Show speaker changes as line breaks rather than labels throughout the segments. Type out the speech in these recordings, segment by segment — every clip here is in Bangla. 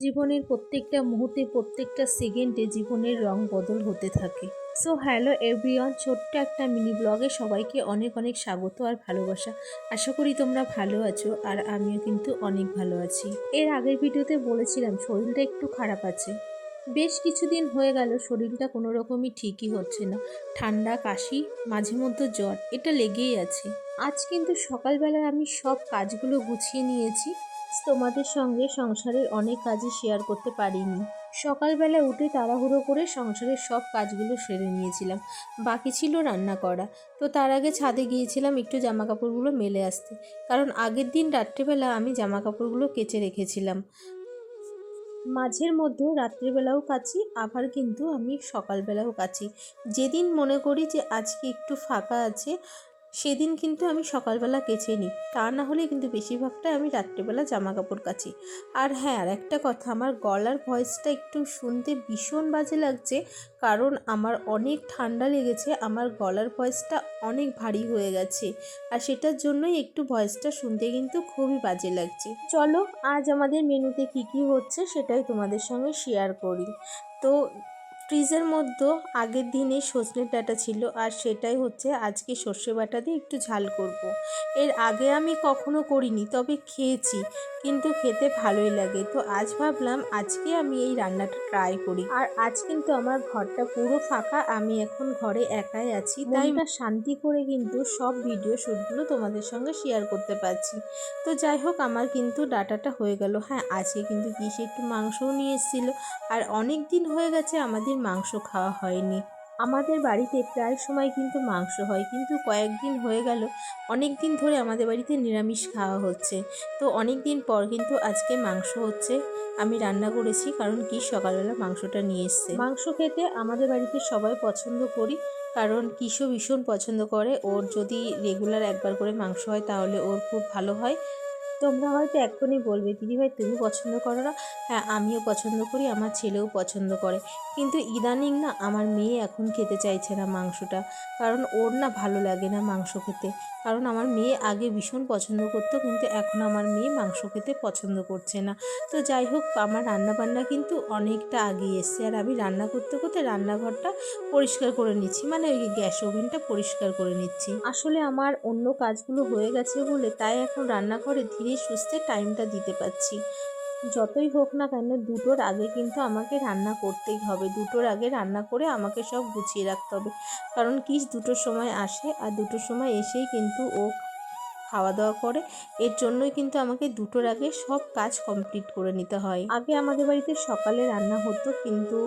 জীবনের প্রত্যেকটা মুহূর্তে প্রত্যেকটা সেকেন্ডে জীবনের রং বদল হতে থাকে। সো হ্যালো এভরিওয়ান, ছোট্ট একটা মিনি ব্লগে সবাইকে অনেক অনেক স্বাগত আর ভালোবাসা। আশা করি তোমরা ভালো আছো আর আমিও কিন্তু অনেক ভালো আছি। এর আগের ভিডিওতে বলেছিলাম শরীরটা একটু খারাপ আছে। বেশ কিছুদিন হয়ে গেল শরীরটা কোনো রকমই ঠিকই হচ্ছে না। ঠান্ডা, কাশি, মাঝে মধ্যে জ্বর, এটা লেগেই আছে। আজ কিন্তু সকালবেলায় আমি সব কাজগুলো গুছিয়ে নিয়েছি। তোমাদের সঙ্গে সংসারের অনেক কাজই শেয়ার করতে পারিনি। সকালবেলা উঠে তাড়াহুড়ো করে সংসারের সব কাজগুলো সেরে নিয়েছিলাম। বাকি ছিল রান্না করা। তো তার আগে ছাদে গিয়েছিলাম একটু জামা কাপড়গুলো মেলে আসতে, কারণ আগের দিন রাত্রেবেলা আমি জামা কাপড়গুলো কেচে রেখেছিলাম। মাঝের মধ্যে রাত্রিবেলাও কাচি, আবার কিন্তু আমি সকালবেলাও কাচি। যেদিন মনে করি যে আজকে একটু ফাঁকা আছে সেদিন কিন্তু আমি সকালবেলা কেচে নিই, তা না হলে কিন্তু বেশিরভাগটা আমি রাত্রিবেলা জামা কাপড় কাচি। আর হ্যাঁ, আর একটা কথা, আমার গলার ভয়েসটা একটু শুনতে ভীষণ বাজে লাগছে, কারণ আমার অনেক ঠান্ডা লেগেছে, আমার গলার ভয়েসটা অনেক ভারী হয়ে গেছে, আর সেটার জন্যই একটু ভয়েসটা শুনতে কিন্তু খুবই বাজে লাগছে। চলো আজ আমাদের মেনুতে কি কি হচ্ছে সেটাই তোমাদের সঙ্গে শেয়ার করি। তো ফ্রিজের মধ্যে আগের দিনে সজনে ডাঁটা ছিল, আর সেটাই হচ্ছে আজকে সর্ষে বাটা দিয়ে একটু ঝাল করব। এর আগে আমি কখনো করিনি, তবে খেয়েছি, কিন্তু খেতে ভালোই লাগে। তো আজ ভাবলাম আজকে আমি এই রান্নাটা ট্রাই করি। আর আজ কিন্তু আমার ঘরটা পুরো ফাঁকা, আমি এখন ঘরে একাই আছি, তাই শান্তি করে কিন্তু সব ভিডিও শ্যুটগুলো তোমাদের সঙ্গে শেয়ার করতে পারছি। তো যাই হোক, আমার কিন্তু ডাটাটা হয়ে গেল। হ্যাঁ, আজকে কিন্তু পিসি একটু মাংসও নিয়ে এসেছিলো, আর অনেক দিন হয়ে গেছে আমাদের মাংস খাওয়া হয়নি। আমাদের বাড়িতে প্রায় সময় কিন্তু মাংস হয়, কিন্তু কয়েকদিন হয়ে গেল অনেক দিন ধরে আমাদের বাড়িতে নিরামিষ খাওয়া হচ্ছে। তো অনেক দিন পর কিন্তু আজকে মাংস হচ্ছে। আমি রান্না করেছি, কারণ কি সকালবেলা মাংসটা নিয়ে এসছে। মাংস খেতে আমাদের বাড়িতে সবাই পছন্দ করি, কারণ কিশো ভীষণ পছন্দ করে। ওর যদি রেগুলার একবার করে মাংস হয় তাহলে ওর খুব ভালো হয়। তোমরা হয়তো এক্ষুনি বলবে, দিদিভাই তুমি পছন্দ করো না? হ্যাঁ, আমিও পছন্দ করি, আমার ছেলেও পছন্দ করে, কিন্তু ইদানিং না আমার মেয়ে এখন খেতে চাইছে না মাংসটা, কারণ ওর না ভালো লাগে না মাংস খেতে। কারণ আমার মেয়ে আগে ভীষণ পছন্দ করতো, কিন্তু এখন আমার মেয়ে মাংস খেতে পছন্দ করছে না। তো যাই হোক, আমার রান্নাবান্না কিন্তু অনেকটা আগিয়ে এসছে, আর আমি রান্না করতে করতে রান্নাঘরটা পরিষ্কার করে নিচ্ছি, মানে ওই গ্যাস ওভেনটা পরিষ্কার করে নিচ্ছি। আসলে আমার অন্য কাজগুলো হয়ে গেছে বলে তাই এখন রান্নাঘরে ধীরে সুস্থে টাইমটা দিতে পারছি। যতই হোক না কেন, দুটোর আগে কিন্তু আমাকে রান্না করতেই হবে। দুটোর আগে রান্না করে আমাকে সব গুছিয়ে রাখতে হবে, কারণ কি দুটোর সময় আসে, আর দুটোর সময় এসেই কিন্তু ও খাওয়া দাওয়া করে। এর জন্যই কিন্তু আমাকে দুটোর আগে সব কাজ কমপ্লিট করে নিতে হয়। আগে আমাদের বাড়িতে সকালে রান্না হতো, কিন্তু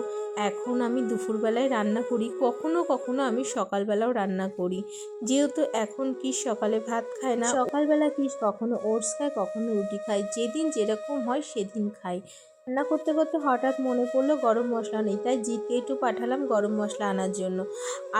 এখন আমি দুপুরবেলায় রান্না করি, কখনো কখনো আমি সকালবেলাও রান্না করি। যেহেতু এখন কি সকালে ভাত খায় না, সকালবেলা কি কখনো ওটস খায়, কখনো রুটি খায়, যেদিন যেরকম হয় সেদিন খাই। রান্না করতে করতে হঠাৎ মনে পড়লো গরম মশলা নেই, তাই জিতকে একটু পাঠালাম গরম মশলা আনার জন্য।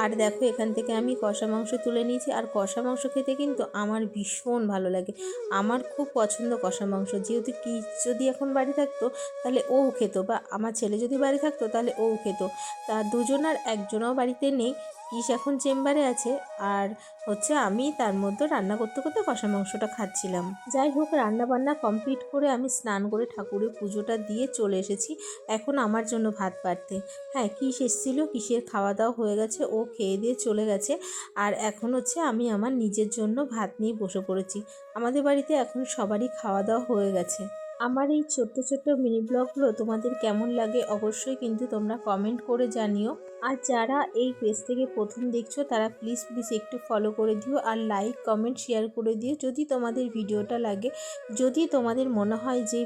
আর দেখো, এখান থেকে আমি কষা মাংস তুলে নিয়েছি, আর কষা মাংস খেতে কিন্তু আমার ভীষণ ভালো লাগে। আমার খুব পছন্দ কষা মাংস। যেহেতু কি যদি এখন বাড়ি থাকতো তাহলে ও খেত, বা আমার ছেলে যদি বাড়ি থাকতো তাহলে ও খেত। তা দুজনার একজনও বাড়িতে নেই, কিস এখন চেম্বারে আছে, আর হচ্ছে আমি তার মধ্যে রান্না করতে করতে কষা মাংসটা খাচ্ছিলাম। যাই হোক, রান্না বান্না কমপ্লিট করে আমি স্নান করে ঠাকুরের পুজোটা দিয়ে চলে এসেছি এখন আমার জন্য ভাত বাড়তে। হ্যাঁ, কিস এসেছিলো, কিসের খাওয়া দাওয়া হয়ে গেছে, ও খেয়ে দিয়ে চলে গেছে, আর এখন হচ্ছে আমি আমার নিজের জন্য ভাত নিয়ে বসে পড়েছি। আমাদের বাড়িতে এখন সবারই খাওয়া দাওয়া হয়ে গেছে। আমার এই ছোট্ট ছোট্ট মিনি ব্লগগুলো তোমাদের কেমন লাগে অবশ্যই কিন্তু তোমরা কমেন্ট করে জানিও। আর যারা এই পেজ থেকে প্রথম দেখছো তারা প্লিজ প্লিজ একটু ফলো করে দিও, আর লাইক কমেন্ট শেয়ার করে দিও যদি তোমাদের ভিডিওটা লাগে। যদি তোমাদের মনে হয় যে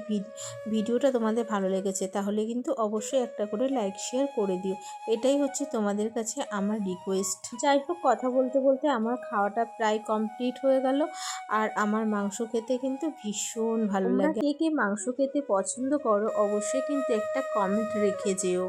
ভিডিওটা তোমাদের ভালো লেগেছে, তাহলে কিন্তু অবশ্যই একটা করে লাইক শেয়ার করে দিও। এটাই হচ্ছে তোমাদের কাছে আমার রিকোয়েস্ট। যাই হোক, কথা বলতে বলতে আমার খাওয়াটা প্রায় কমপ্লিট হয়ে গেল, আর আমার মাংস খেতে কিন্তু ভীষণ ভালো লাগে। কে কে মাংস খেতে পছন্দ করো অবশ্যই কিন্তু একটা কমেন্ট রেখে যেও।